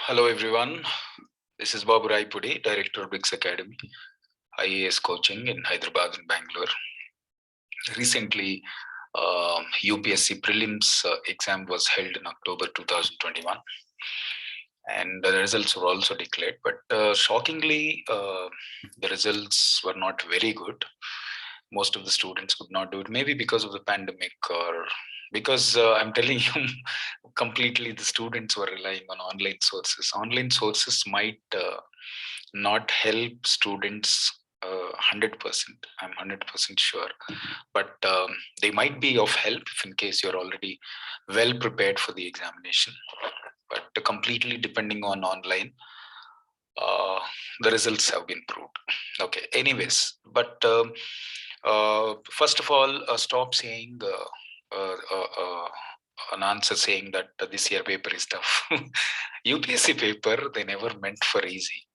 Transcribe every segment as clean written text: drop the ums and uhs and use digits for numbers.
Hello everyone, this is Babu Raipudi, Director of BRICS Academy, IAS coaching in Hyderabad and Bangalore. Recently, UPSC Prelims exam was held in October 2021 and the results were also declared, but shockingly, the results were not very good. Most of the students could not do it, maybe because of the pandemic or because I'm telling you, completely the students were relying on online sources. Online sources might not help students 100%. I'm 100% sure, but they might be of help if in case you're already well prepared for the examination. But completely depending on online, uh, the results have been proved. Okay, anyways, but first of all, stop saying an answer saying that this year paper is tough. UPSC paper, they never meant for easy.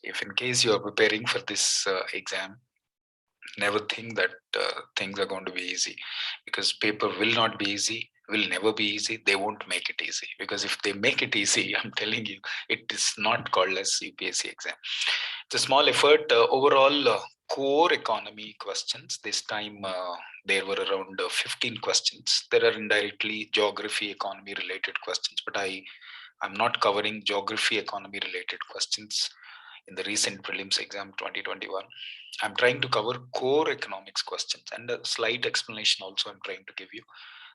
If in case you are preparing for this exam, never think that things are going to be easy, because paper will not be easy, will never be easy. They won't make it easy, because if they make it easy, I'm telling you, it is not called as UPSC exam. It's a small effort. Overall, core economy questions this time, there were around 15 questions. There are indirectly geography economy related questions, but I'm not covering geography economy related questions in the recent prelims exam 2021. I'm trying to cover core economics questions and a slight explanation also I'm trying to give you.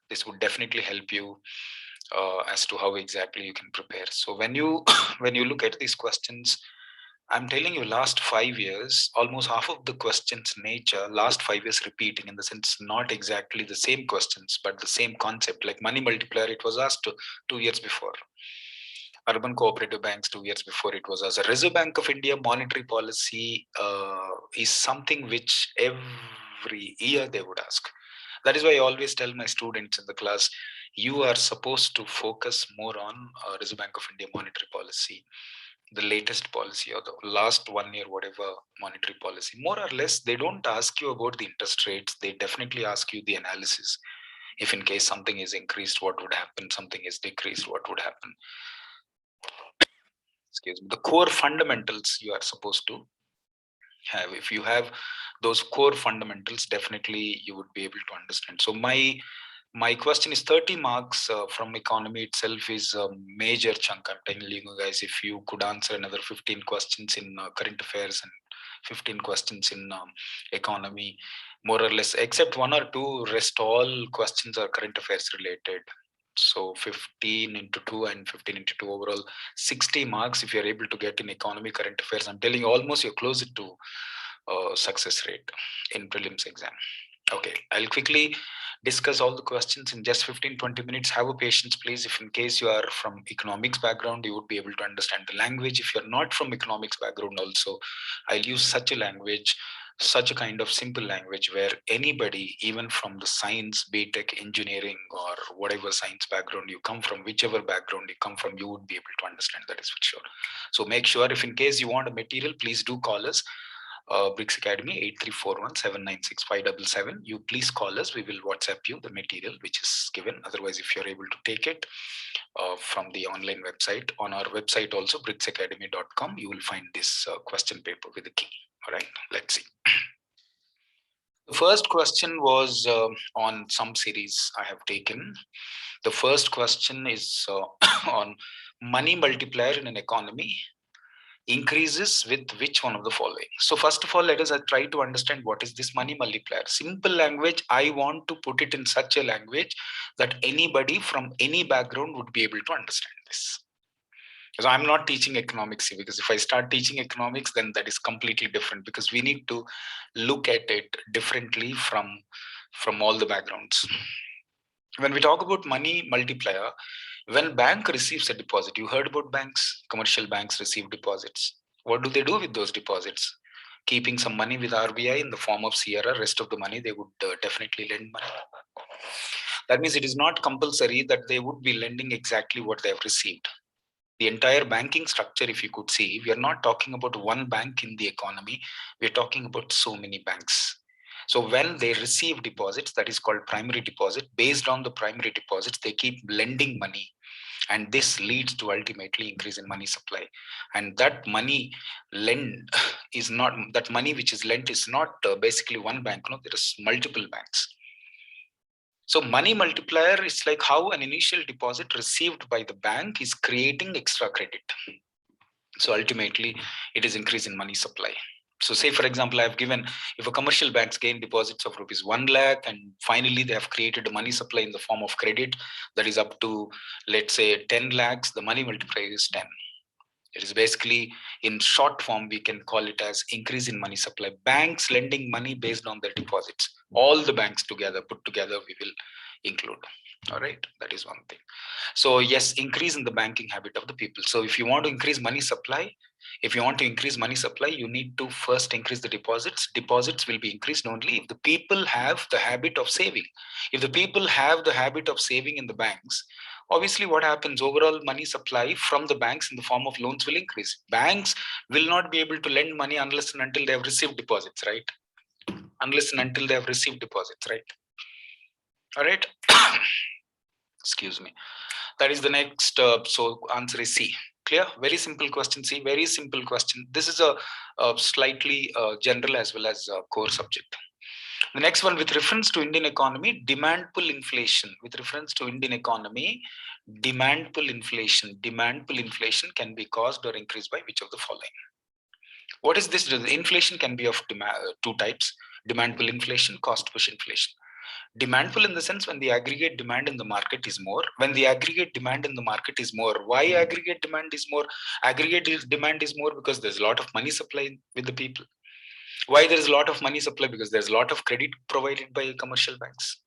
This would definitely help you as to how exactly you can prepare. So when you when you look at these questions, I'm telling you, last 5 years, almost half of the questions nature, last 5 years repeating, in the sense not exactly the same questions, but the same concept. Like money multiplier, it was asked 2 years before. Urban cooperative banks 2 years before, it was as a Reserve Bank of India monetary policy is something which every year they would ask. That is why I always tell my students in the class, you are supposed to focus more on Reserve Bank of India monetary policy, the latest policy or the last 1 year, whatever monetary policy. More or less, they don't ask you about the interest rates. They definitely ask you the analysis. If in case something is increased, what would happen? Something is decreased, what would happen? Excuse me. The core fundamentals you are supposed to have. If you have those core fundamentals, definitely you would be able to understand. So my question is 30 marks from economy itself is a major chunk. I'm telling you guys, if you could answer another 15 questions in current affairs and 15 questions in economy, more or less, except one or two, rest all questions are current affairs related. So 15 into 2 and 15 into 2, overall 60 marks if you're able to get in economy current affairs. I'm telling you, almost you're closer to success rate in prelims exam. Okay, I'll quickly discuss all the questions in just 15-20 minutes. Have a patience, please. If in case you are from economics background, you would be able to understand the language. If you're not from economics background also, I'll use such a language, such a kind of simple language where anybody, even from the science, BTech, engineering, or whatever science background you come from, whichever background you come from, you would be able to understand. That is for sure. So make sure, if in case you want a material, please do call us. BRICS Academy 8341-796-577. You please call us. We will WhatsApp you the material which is given. Otherwise, if you're able to take it from the online website, on our website also, bricsacademy.com, you will find this question paper with the key. All right, let's see. The first question was on some series I have taken. The first question is on money multiplier in an economy increases with which one of the following. So first of all, let us try to understand what is this money multiplier. Simple language, I want to put it in such a language that anybody from any background would be able to understand this. So I'm not teaching economics here, because if I start teaching economics, then that is completely different, because we need to look at it differently from all the backgrounds. When we talk about money multiplier, when bank receives a deposit, you heard about banks, commercial banks receive deposits. What do they do with those deposits? Keeping some money with RBI in the form of CRR, rest of the money they would definitely lend money. That means it is not compulsory that they would be lending exactly what they have received. The entire banking structure, if you could see, we are not talking about one bank in the economy, we are talking about so many banks. So when they receive deposits, that is called primary deposit. Based on the primary deposits, they keep lending money. and this leads to ultimately increase in money supply. And that money lend is not, that money which is lent is not basically one bank. No, there is multiple banks. So money multiplier is like how an initial deposit received by the bank is creating extra credit. So ultimately it is increase in money supply. So say for example, I have given, if a commercial banks gain deposits of rupees 1 lakh and finally they have created a money supply in the form of credit that is up to, let's say, 10 lakhs, the money multiplier is 10. It is basically, in short form, we can call it as increase in money supply. Banks lending money based on their deposits. All the banks together, put together, we will include. All right, that is one thing. So yes, increase in the banking habit of the people. So if you want to increase money supply, you need to first increase the deposits. Deposits will be increased only if the people have the habit of saving. If the people have the habit of saving in the banks, obviously what happens, overall money supply from the banks in the form of loans will increase. Banks will not be able to lend money unless and until they have received deposits, right? Unless and until they have received deposits, right? All right. Excuse me. That is the next. So answer is C. Clear? Very simple question. C. Very simple question. This is a slightly general as well as core subject. The next one, with reference to Indian economy, demand pull inflation. With reference to Indian economy, demand pull inflation. Demand pull inflation can be caused or increased by which of the following? What is this? The inflation can be of two types: demand pull inflation, cost push inflation. Demand pull in the sense when the aggregate demand in the market is more. When the aggregate demand in the market is more, why aggregate demand is more? Aggregate demand is more because there's a lot of money supply with the people. Why there is a lot of money supply? Because there's a lot of credit provided by commercial banks.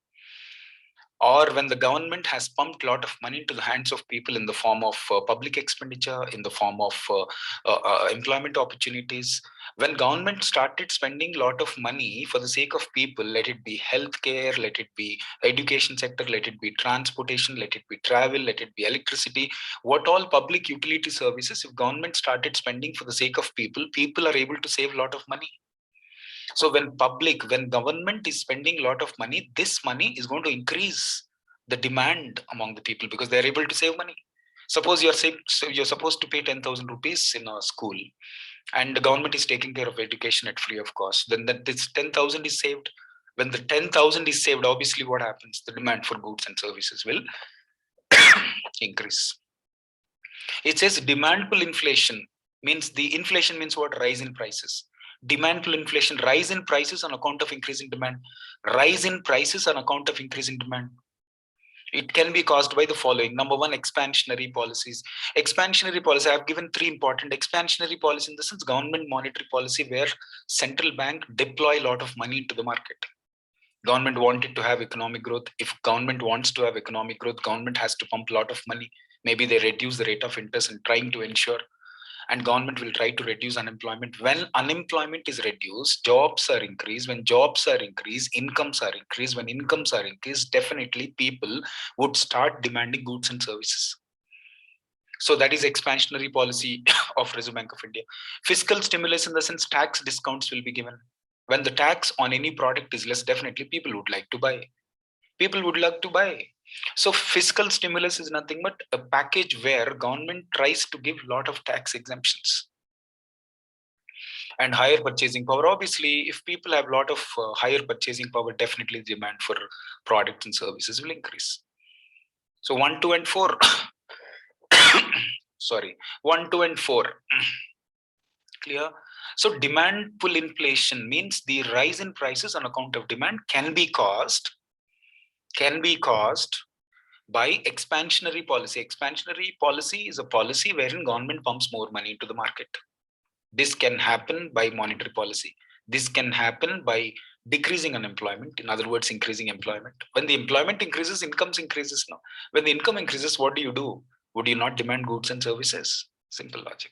Or when the government has pumped a lot of money into the hands of people in the form of public expenditure, in the form of employment opportunities. When government started spending a lot of money for the sake of people, let it be healthcare, let it be education sector, let it be transportation, let it be travel, let it be electricity, what all public utility services, if government started spending for the sake of people, people are able to save a lot of money. So when government is spending a lot of money, this money is going to increase the demand among the people because they're able to save money. Suppose you're supposed to pay 10,000 rupees in a school, and the government is taking care of education at free of cost. Then this 10,000 is saved. When the 10,000 is saved, obviously what happens? The demand for goods and services will increase. It says demand pull inflation means the inflation means what? Rise in prices. Demand pull inflation, rise in prices on account of increasing demand. Rise in prices on account of increasing demand. It can be caused by the following. Number one, expansionary policies. Expansionary policy, I have given three important. Expansionary policy in the sense government monetary policy where central bank deploy a lot of money into the market. Government wanted to have economic growth. If government wants to have economic growth, government has to pump a lot of money. Maybe they reduce the rate of interest and trying to ensure, and government will try to reduce unemployment. When unemployment is reduced, jobs are increased. When jobs are increased, incomes are increased. When incomes are increased, definitely people would start demanding goods and services. So that is expansionary policy of Reserve Bank of India. Fiscal stimulus in the sense tax discounts will be given. When the tax on any product is less, definitely people would like to buy. People would like to buy. So fiscal stimulus is nothing but a package where government tries to give a lot of tax exemptions and higher purchasing power. Obviously, if people have a lot of higher purchasing power, definitely demand for products and services will increase. So 1, 2, and 4. Sorry, 1, 2, and 4. Clear? So demand pull inflation means the rise in prices on account of demand can be caused by expansionary policy. Expansionary policy is a policy wherein government pumps more money into the market. This can happen by monetary policy. This can happen by decreasing unemployment. In other words, increasing employment. When the employment increases, incomes increases now. When the income increases, what do? Would you not demand goods and services? Simple logic.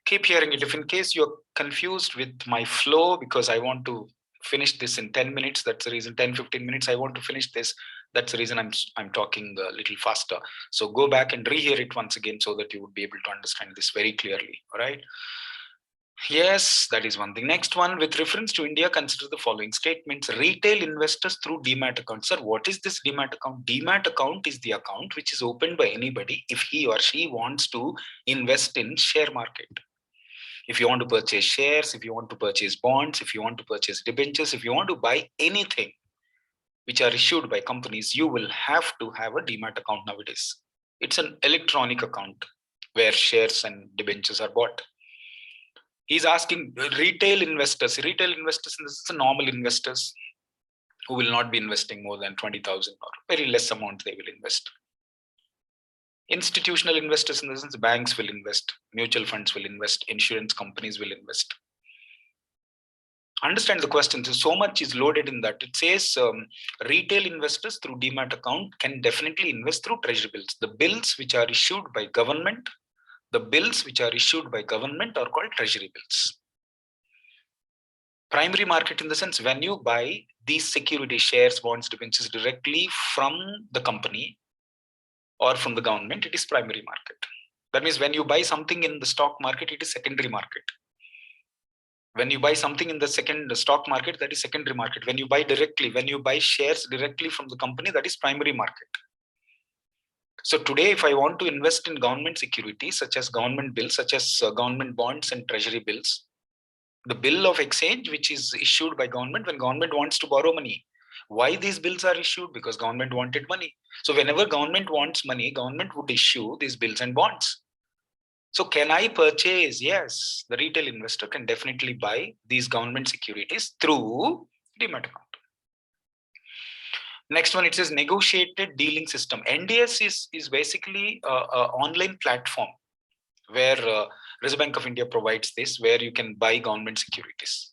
Keep hearing it. If in case you're confused with my flow, because I want to finish this in 10 minutes, that's the reason. 10-15 minutes I want to finish this. That's the reason I'm talking a little faster. So go back and rehear it once again so that you would be able to understand this very clearly. All right. Yes, that is one thing. Next one, with reference to India, consider the following statements. Retail investors through Demat account. Sir, what is this Demat account? Demat account is the account which is opened by anybody if he or she wants to invest in share market. If you want to purchase shares, if you want to purchase bonds, if you want to purchase debentures, if you want to buy anything which are issued by companies, you will have to have a Demat account nowadays. It's an electronic account where shares and debentures are bought. He's asking retail investors in this is the normal investors who will not be investing more than 20,000 or very less amount they will invest. Institutional investors in the sense banks will invest, mutual funds will invest, insurance companies will invest. Understand the question. So much is loaded in that. It says retail investors through Demat account can definitely invest through treasury bills. The bills which are issued by government, are called treasury bills. Primary market in the sense when you buy these security shares, bonds, debentures directly from the company or from the government, it is primary market. That means when you buy something in the stock market, it is secondary market. When you buy something in the stock market, that is secondary market. When you buy shares directly from the company, that is primary market. So today, if I want to invest in government securities, such as government bills, such as government bonds and treasury bills, the bill of exchange, which is issued by government when government wants to borrow money. Why these bills are issued? Because government wanted money. So whenever government wants money, government would issue these bills and bonds. So can I purchase? Yes, the retail investor can definitely buy these government securities through Demat account. Next one, it says negotiated dealing system. NDS is basically an online platform where Reserve Bank of India provides this, where you can buy government securities.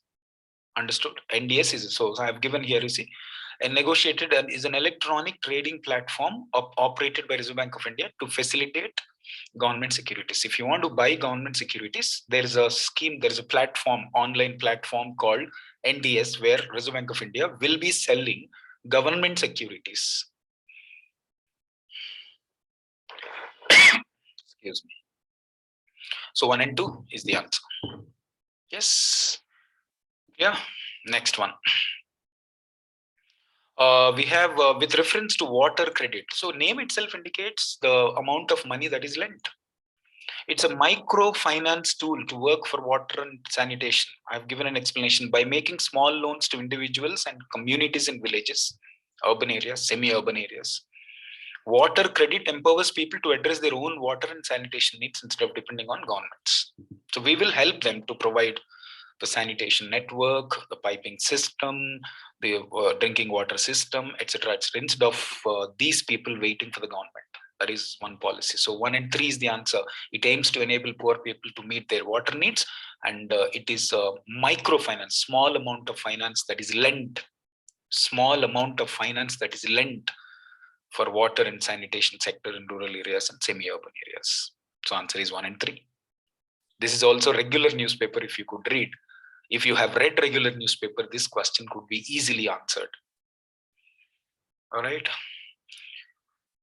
Understood? NDS is so I have given here, you see, a negotiated is an electronic trading platform operated by Reserve Bank of India to facilitate government securities. If you want to buy government securities, there is a scheme, there is a platform, online platform called NDS, where Reserve Bank of India will be selling government securities. Excuse me. So 1 and 2 is the answer. Yes. Yeah. Next one. We have with reference to water credit. So name itself indicates the amount of money that is lent. It's a microfinance tool to work for water and sanitation. I've given an explanation by making small loans to individuals and communities in villages, urban areas, semi-urban areas. Water credit empowers people to address their own water and sanitation needs instead of depending on governments. So we will help them to provide the sanitation network, the piping system, the drinking water system, etc. Instead of these people waiting for the government. That is one policy. So 1 and 3 is the answer. It aims to enable poor people to meet their water needs, and it is a microfinance, small amount of finance that is lent, for water and sanitation sector in rural areas and semi-urban areas. So answer is 1 and 3. This is also regular newspaper. If you could read, if you have read regular newspaper, this question could be easily answered. All right.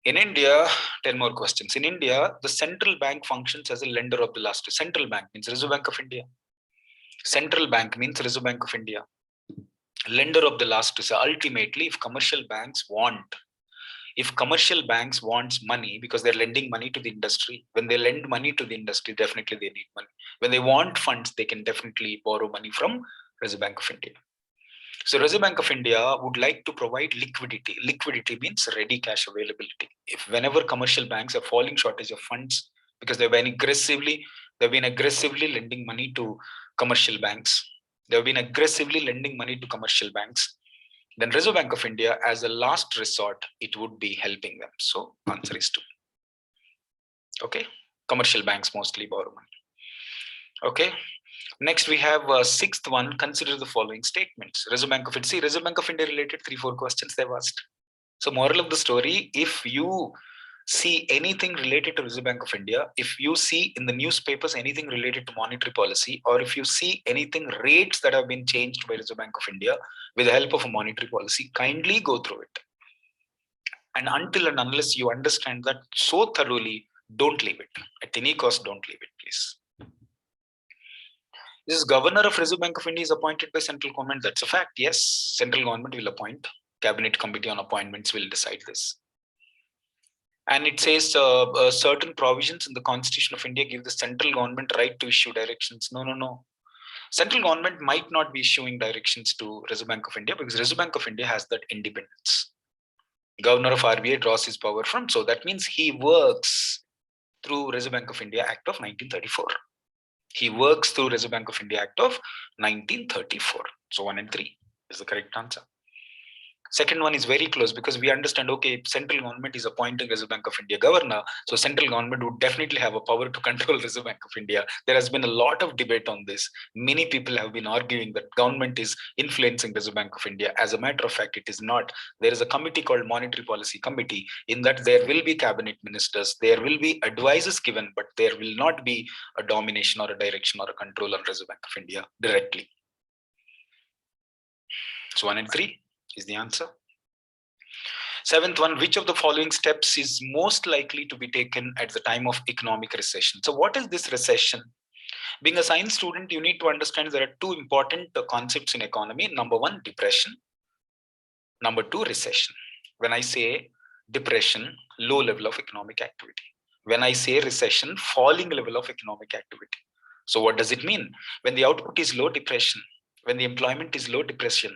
In India, 10 more questions. In India, the central bank functions as a lender of the last resort. Central bank means Reserve Bank of India. Central bank means Reserve Bank of India. Lender of the last resort. Ultimately, if commercial banks want money, because they're lending money to the industry, when they lend money to the industry, definitely they need money. When they want funds, they can definitely borrow money from Reserve Bank of India. So Reserve Bank of India would like to provide liquidity. Liquidity means ready cash availability. If whenever commercial banks are falling shortage of funds because they've been aggressively lending money to commercial banks, then Reserve Bank of India, as a last resort, it would be helping them. So answer is 2. Okay, commercial banks mostly borrow money. Okay. Next, we have sixth one. Consider the following statements. Reserve Bank of India. Reserve Bank of India related 3-4 questions they've asked. So moral of the story, if you see anything related to Reserve Bank of India, if you see in the newspapers anything related to monetary policy, or if you see anything rates that have been changed by Reserve Bank of India with the help of a monetary policy, kindly go through it. And until and unless you understand that so thoroughly, don't leave it. At any cost, don't leave it, please. This governor of Reserve Bank of India is appointed by central government. That's a fact. Yes, central government will appoint. Cabinet Committee on Appointments will decide this. And it says certain provisions in the Constitution of India give the central government right to issue directions. No. Central government might not be issuing directions to Reserve Bank of India because Reserve Bank of India has that independence. Governor of RBI draws his power from. So that means he works through Reserve Bank of India Act of 1934. He works through Reserve Bank of India Act of 1934. So 1 and 3 is the correct answer. Second one is very close because we understand, okay, central government is appointing Reserve Bank of India governor. So central government would definitely have a power to control Reserve Bank of India. There has been a lot of debate on this. Many people have been arguing that government is influencing Reserve Bank of India. As a matter of fact, it is not. There is a committee called Monetary Policy Committee. In that there will be cabinet ministers. There will be advices given, but there will not be a domination or a direction or a control on Reserve Bank of India directly. So 1 and 3 is the answer. Seventh one, which of the following steps is most likely to be taken at the time of economic recession? So what is this recession? Being a science student, you need to understand there are two important concepts in economy. Number one, depression. Number two, recession. When I say depression, low level of economic activity. When I say recession, falling level of economic activity. So what does it mean? When the output is low, depression. When the employment is low, depression.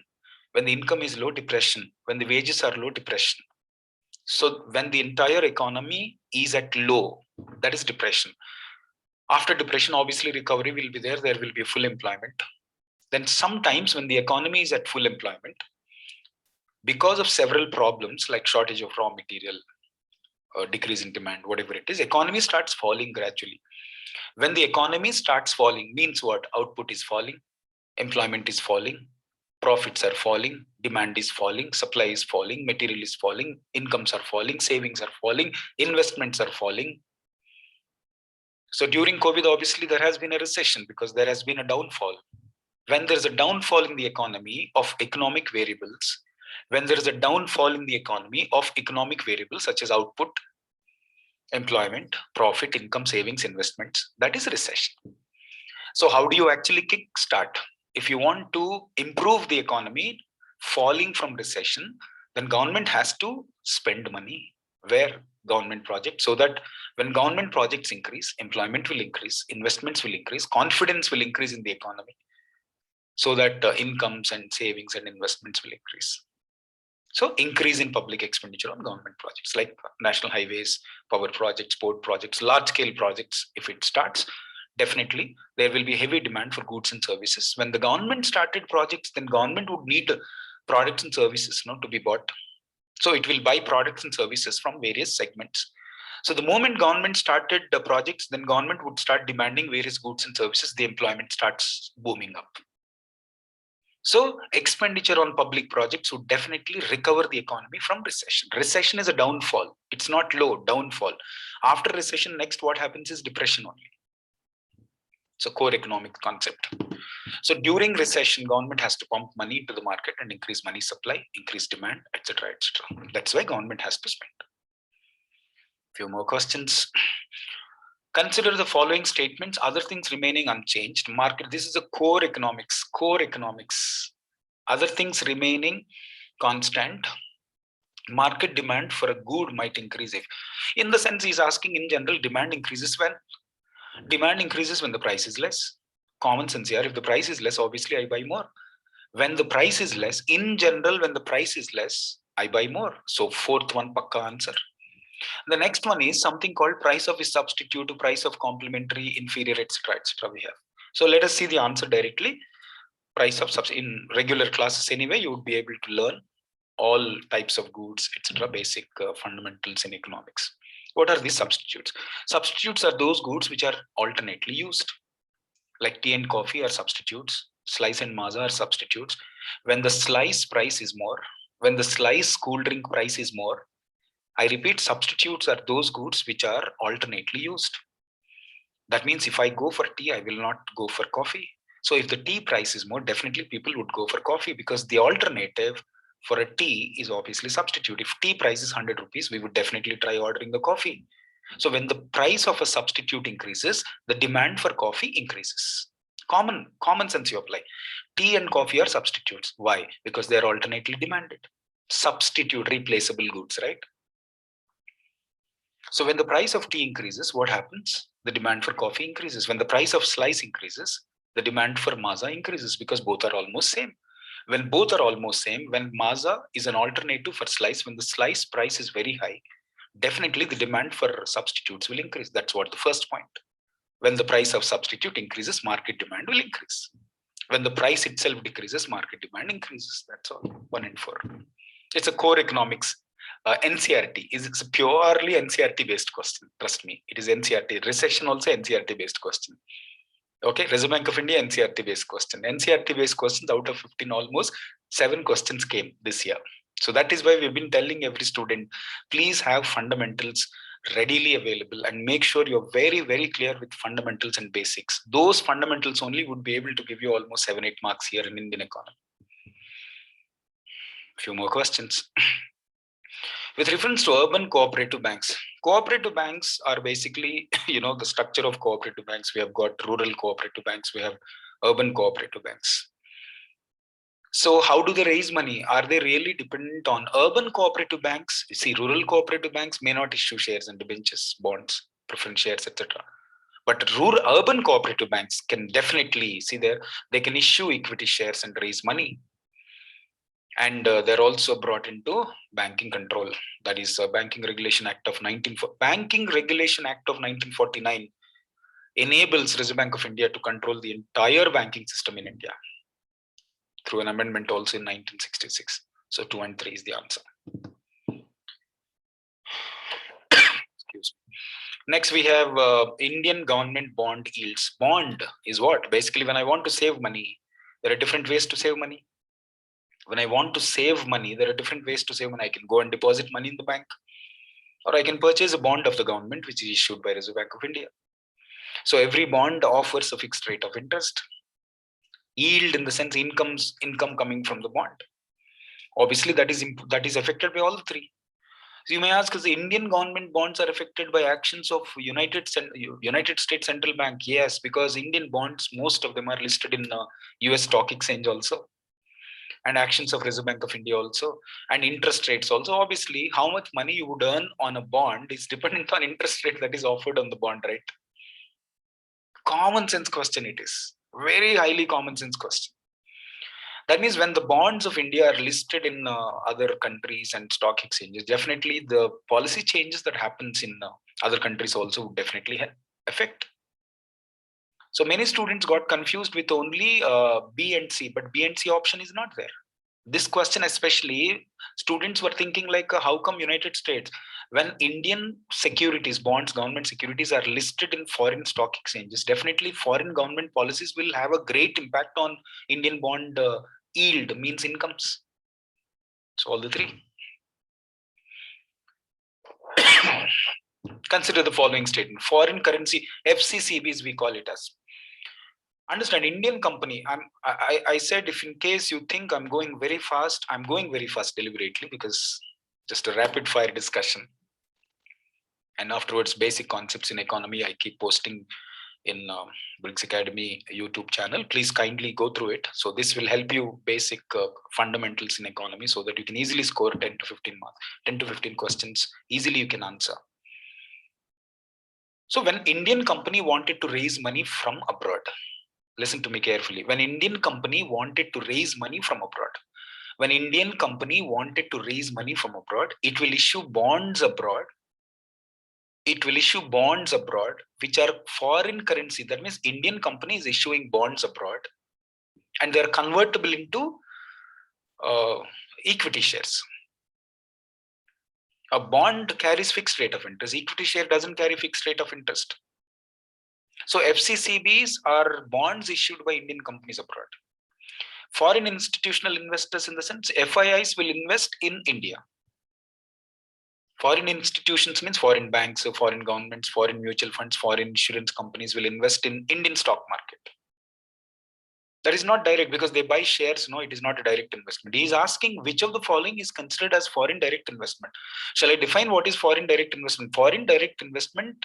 When the income is low, depression. When the wages are low, depression. So when the entire economy is at low, that is depression. After depression, obviously recovery will be there. There will be full employment. Then sometimes when the economy is at full employment, because of several problems like shortage of raw material, decrease in demand, whatever it is, economy starts falling gradually. When the economy starts falling, means what? Output is falling, employment is falling, profits are falling, demand is falling, supply is falling, material is falling, incomes are falling, savings are falling, investments are falling. So during COVID, obviously there has been a recession because there has been a downfall. When there's a downfall in the economy of economic variables, when there is a downfall in the economy of economic variables such as output, employment, profit, income, savings, investments, that is a recession. So how do you actually kickstart? If you want to improve the economy falling from recession, then government has to spend money. Where? Government projects, so that when government projects increase, employment will increase, investments will increase, confidence will increase in the economy, so that incomes and savings and investments will increase. So increase in public expenditure on government projects like national highways, power projects, port projects, large scale projects. If it starts, definitely there will be heavy demand for goods and services. When the government started projects, then government would need products and services to be bought. So it will buy products and services from various segments. So the moment government started the projects, then government would start demanding various goods and services. The employment starts booming up. So expenditure on public projects would definitely recover the economy from recession. Recession is a downfall. It's not low, downfall. After recession, next what happens is depression only. It's a core economic concept. So during recession, government has to pump money into the market and increase money supply, increase demand, etc., etc. That's why government has to spend. Few more questions. Consider the following statements, other things remaining unchanged. Market, this is a core economics, Other things remaining constant. Market demand for a good might increase if. In the sense he's asking in general, demand increases when? Demand increases when the price is less. Common sense here, if the price is less, obviously I buy more. When the price is less, in general, when the price is less, I buy more. So fourth one, pakka answer. The next one is something called price of a substitute, price of complementary, inferior, etc., etc. We have. So let us see the answer directly. Price of substitute. In regular classes anyway, you would be able to learn all types of goods, etc., basic fundamentals in economics. What are these substitutes? Substitutes are those goods which are alternately used. Like tea and coffee are substitutes. Slice and maza are substitutes. When the slice price is more, when the slice cool drink price is more, I repeat, substitutes are those goods which are alternately used. That means if I go for tea, I will not go for coffee. So if the tea price is more, definitely people would go for coffee because the alternative for a tea is obviously substitute. If tea price is 100 rupees, we would definitely try ordering the coffee. So when the price of a substitute increases, the demand for coffee increases. Common sense you apply. Tea and coffee are substitutes. Why? Because they are alternately demanded. Substitute, replaceable goods, right? So when the price of tea increases, what happens? The demand for coffee increases. When the price of slice increases, the demand for maza increases because both are almost same. When both are almost same, when maza is an alternative for slice, when the slice price is very high, definitely the demand for substitutes will increase. That's what the first point. When the price of substitute increases, market demand will increase. When the price itself decreases, market demand increases. That's all. 1 and 4. It's a core economics. NCRT is it's a purely NCRT based question. Trust me, it is NCRT. Recession also NCRT based question. Okay, Reserve Bank of India NCRT based question. NCRT based questions out of 15, almost 7 questions came this year. So that is why we've been telling every student, please have fundamentals readily available and make sure you're very, very clear with fundamentals and basics. Those fundamentals only would be able to give you almost 7-8 marks here in Indian economy. Few more questions. With reference to urban cooperative banks are basically, the structure of cooperative banks. We have got rural cooperative banks, we have urban cooperative banks. So how do they raise money? Are they really dependent on urban cooperative banks? You see, rural cooperative banks may not issue shares and debentures, bonds, preference shares, etc. But urban cooperative banks can definitely see there, they can issue equity shares and raise money. And they're also brought into banking control. That is Banking Regulation Act of 1949 enables Reserve Bank of India to control the entire banking system in India through an amendment also in 1966. So 2 and 3 is the answer. Excuse me. Next we have Indian government bond yields. Bond is what? Basically, when I want to save money, there are different ways to save money. When I want to save money, there are different ways to save money. I can go and deposit money in the bank, or I can purchase a bond of the government, which is issued by Reserve Bank of India. So every bond offers a fixed rate of interest. Yield in the sense income coming from the bond. Obviously, that is affected by all the three. So you may ask, is the Indian government bonds are affected by actions of United States Central Bank? Yes, because Indian bonds, most of them are listed in US Stock Exchange also, and actions of Reserve Bank of India also, and interest rates also. Obviously, how much money you would earn on a bond is dependent on interest rate that is offered on the bond, right? Common sense question it is. Very highly common sense question. That means when the bonds of India are listed in other countries and stock exchanges, definitely the policy changes that happens in other countries also would definitely affect. So many students got confused with only B and C, but B and C option is not there. This question especially, students were thinking like, how come United States, when Indian securities, bonds, government securities are listed in foreign stock exchanges, definitely foreign government policies will have a great impact on Indian bond yield, means incomes. So all the three. Consider the following statement. Foreign currency, FCCBs we call it as. Understand, Indian company, I said, if in case you think I'm going very fast deliberately, because just a rapid fire discussion. And afterwards, basic concepts in economy, I keep posting in Briggs Academy YouTube channel. Please kindly go through it. So this will help you basic fundamentals in economy so that you can easily score 10 to 15 marks, 10 to 15 questions. Easily you can answer. So when Indian company wanted to raise money from abroad, listen to me carefully. When Indian company wanted to raise money from abroad, it will issue bonds abroad. It will issue bonds abroad, which are foreign currency. That means Indian company is issuing bonds abroad, and they are convertible into equity shares. A bond carries fixed rate of interest. Equity share doesn't carry fixed rate of interest. So FCCBs are bonds issued by Indian companies abroad. Foreign institutional investors, in the sense FIIs, will invest in India. Foreign institutions means foreign banks, foreign governments, foreign mutual funds, foreign insurance companies will invest in Indian stock market. That is not direct because they buy shares. No, it is not a direct investment. He is asking which of the following is considered as foreign direct investment. Shall I define what is foreign direct investment? Foreign direct investment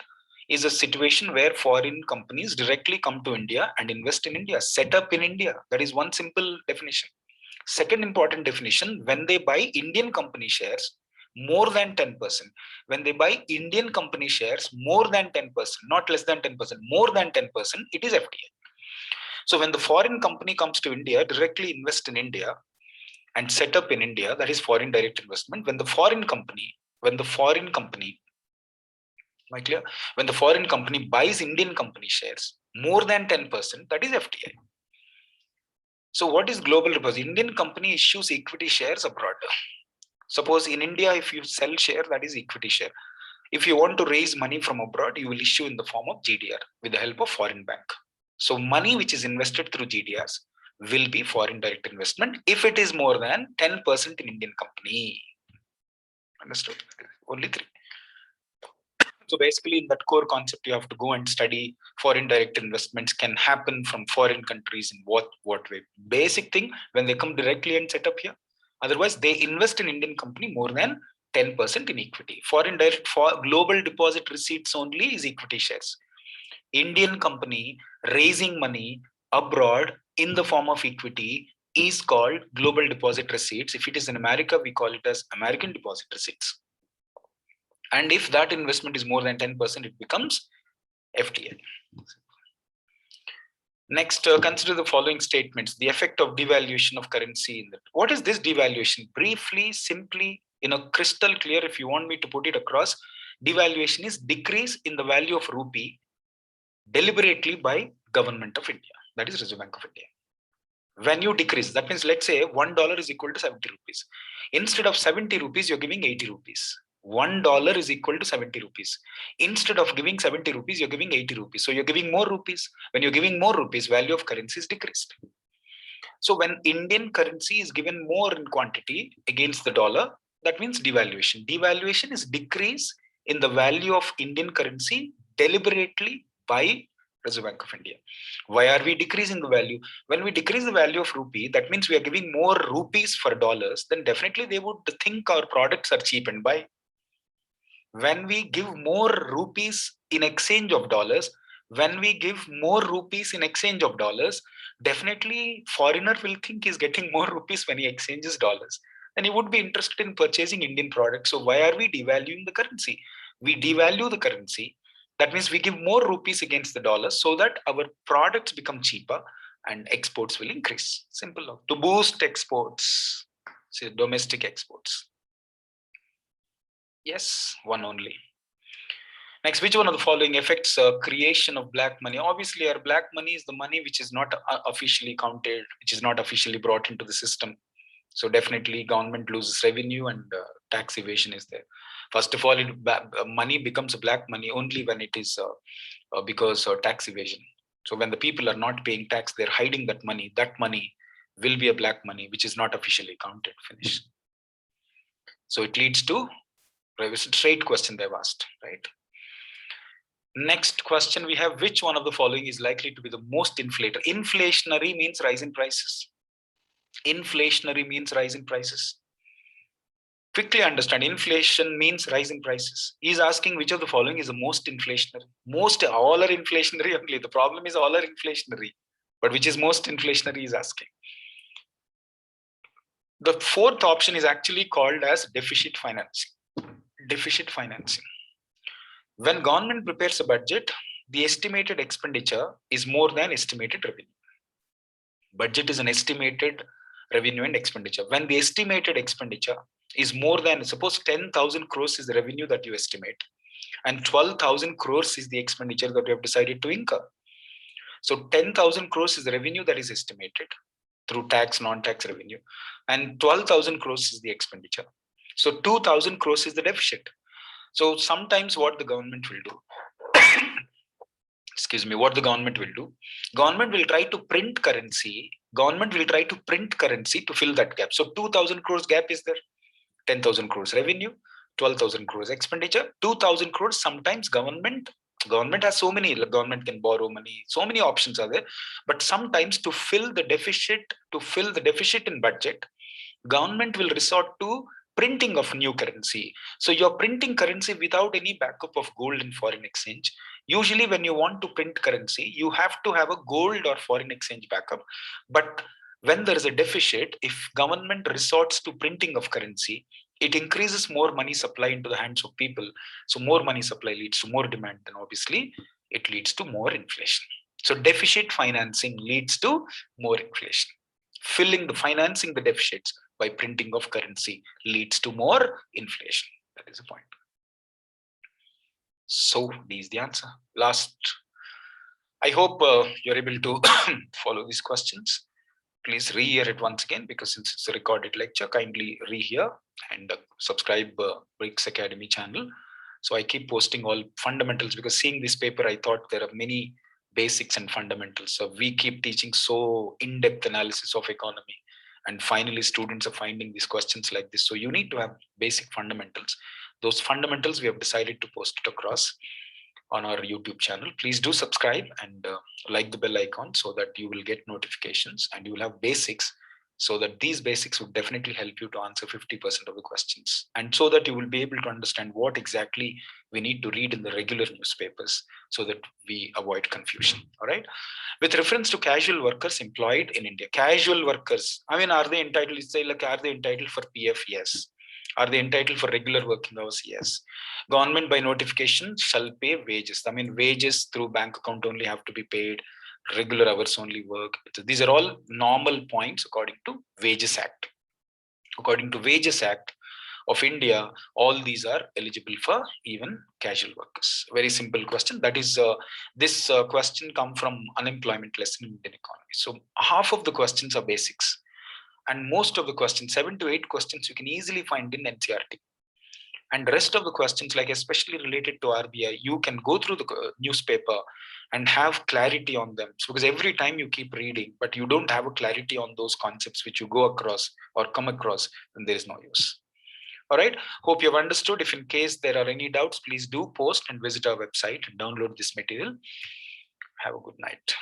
is a situation where foreign companies directly come to India and invest in India, set up in India. That is one simple definition. Second important definition, when they buy Indian company shares more than 10%, when they buy Indian company shares more than 10%, not less than 10%, more than 10%, it is FDI. So when the foreign company comes to India, directly invest in India and set up in India, that is foreign direct investment. When the foreign company, am I clear? When the foreign company buys Indian company shares more than 10%, that is FDI. So what is global deposit? Indian company issues equity shares abroad. Suppose in India, if you sell share, that is equity share. If you want to raise money from abroad, you will issue in the form of GDR with the help of foreign bank. So money which is invested through GDRs will be foreign direct investment if it is more than 10% in Indian company. Understood? Only three. So basically, in that core concept, you have to go and study foreign direct investments can happen from foreign countries in what way. Basic thing, when they come directly and set up here. Otherwise, they invest in Indian company more than 10% in equity. Foreign direct for global deposit receipts only is equity shares. Indian company raising money abroad in the form of equity is called global deposit receipts. If it is in America, we call it as American deposit receipts. And if that investment is more than 10%, it becomes FDI. Next, consider the following statements. The effect of devaluation of currency. What is this devaluation? Briefly, simply, crystal clear, if you want me to put it across, devaluation is decrease in the value of rupee deliberately by government of India. That is Reserve Bank of India. When you decrease, that means let's say $1 is equal to 70 rupees. Instead of 70 rupees, you're giving 80 rupees. $1 is equal to 70 rupees. Instead of giving 70 rupees, you're giving 80 rupees. So you're giving more rupees. When you're giving more rupees, value of currency is decreased. So when Indian currency is given more in quantity against the dollar, that means devaluation. Devaluation is decrease in the value of Indian currency deliberately by Reserve Bank of India. Why are we decreasing the value? When we decrease the value of rupee, that means we are giving more rupees for dollars, then definitely they would think our products are cheap and buy. When we give more rupees in exchange of dollars, definitely foreigner will think he's getting more rupees when he exchanges dollars. And he would be interested in purchasing Indian products. So why are we devaluing the currency? We devalue the currency. That means we give more rupees against the dollar so that our products become cheaper and exports will increase. Simple. To boost exports, say domestic exports. Yes, one only. Next, which one of the following affects creation of black money? Obviously, our black money is the money which is not officially counted, which is not officially brought into the system. So definitely government loses revenue and tax evasion is there. First of all, money becomes black money only when it is because of tax evasion. So when the people are not paying tax, they're hiding that money. That money will be a black money, which is not officially counted. Finish. So it leads to a straight question they've asked, right? Next question we have, which one of the following is likely to be the most inflator? Inflationary means rise in prices. Inflationary means rise in prices. Quickly understand, inflation means rise in prices. He's asking which of the following is the most inflationary. All are inflationary only. The problem is all are inflationary. But which is most inflationary is asking. The fourth option is actually called as deficit financing. Deficit financing. When government prepares a budget, the estimated expenditure is more than estimated revenue. Budget is an estimated revenue and expenditure. When the estimated expenditure is more than, suppose 10,000 crores is the revenue that you estimate, and 12,000 crores is the expenditure that you have decided to incur. So 10,000 crores is the revenue that is estimated through tax, non-tax revenue, and 12,000 crores is the expenditure. So 2,000 crores is the deficit. So sometimes what the government will do, government will try to print currency. Government will try to print currency to fill that gap. So 2,000 crores gap is there. 10,000 crores revenue, 12,000 crores expenditure, 2,000 crores. Sometimes government has so many, government can borrow money, so many options are there. But sometimes to fill the deficit in budget, government will resort to printing of new currency. So you're printing currency without any backup of gold and foreign exchange. Usually when you want to print currency, you have to have a gold or foreign exchange backup. But when there is a deficit, if government resorts to printing of currency, it increases more money supply into the hands of people. So more money supply leads to more demand, then obviously it leads to more inflation. So deficit financing leads to more inflation. Financing the deficits by printing of currency leads to more inflation. That is the point. So D is the answer. Last, I hope you're able to follow these questions. Please re-hear it once again, because since it's a recorded lecture, kindly re-hear and subscribe Bricks Academy channel. So I keep posting all fundamentals, because seeing this paper, I thought there are many basics and fundamentals. So we keep teaching so in-depth analysis of economy, and finally students are finding these questions like this. So you need to have basic fundamentals. Those fundamentals we have decided to post it across on our YouTube channel. Please do subscribe and like the bell icon, so that you will get notifications and you will have basics, so that these basics would definitely help you to answer 50% of the questions, and so that you will be able to understand what exactly we need to read in the regular newspapers, so that we avoid confusion. All right. With reference to casual workers employed in India, casual workers, I mean, are they entitled? Say, like, are they entitled for PF? Yes. Are they entitled for regular working hours? Yes. Government by notification shall pay wages. I mean, wages through bank account only have to be paid. Regular hours only work. These are all normal points according to Wages Act. According to Wages Act of India, all these are eligible for even casual workers. Very simple question. That is, this question come from unemployment lesson in Indian economy. So half of the questions are basics, and most of the questions, 7 to 8 questions, you can easily find in NCERT. And the rest of the questions, like especially related to RBI, you can go through the newspaper and have clarity on them. So because every time you keep reading, but you don't have a clarity on those concepts which you go across or come across, then there is no use. All right. Hope you have understood. If in case there are any doubts, please do post and visit our website and download this material. Have a good night.